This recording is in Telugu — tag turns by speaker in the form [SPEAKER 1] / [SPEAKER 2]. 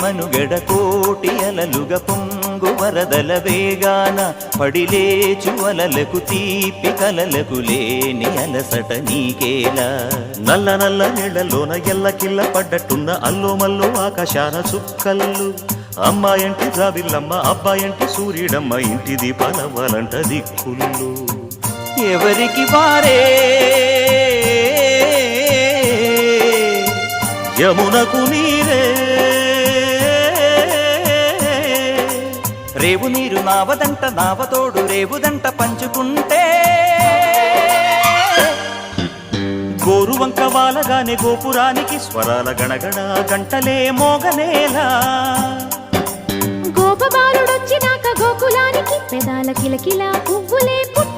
[SPEAKER 1] మనుగడ కోటి అలలుగ పొంగు వరదల వేగాన పడిలేచు అలలకు తీపి కలలకు లేని అలసట నీకేలా
[SPEAKER 2] నల్ల నల్ల నీళ్లలోన ఎల్లకిల్ల పడ్డట్టున్న అల్లో మల్లో ఆకాశాన చుక్కల్లు అమ్మాయంటి జాబిల్లమ్మ అబ్బాయంటి సూర్యుడమ్మ ఇంటి దీపాలవ్వాలంట దిక్కుళ్ళు
[SPEAKER 1] ఎవరికి వారే
[SPEAKER 2] యమునకు నీరే
[SPEAKER 1] రేవు నీరు నావదంట నావతోడు రేవుదంట పంచుకుంటే
[SPEAKER 2] గోరువంక వాలగానే గోపురానికి స్వరాల గణగణ గంటలే మోగనేలా
[SPEAKER 3] గోపబాలుడొచ్చినాక గోకులానికి పెదాల కిలకిలా పువ్వులే పుట్ట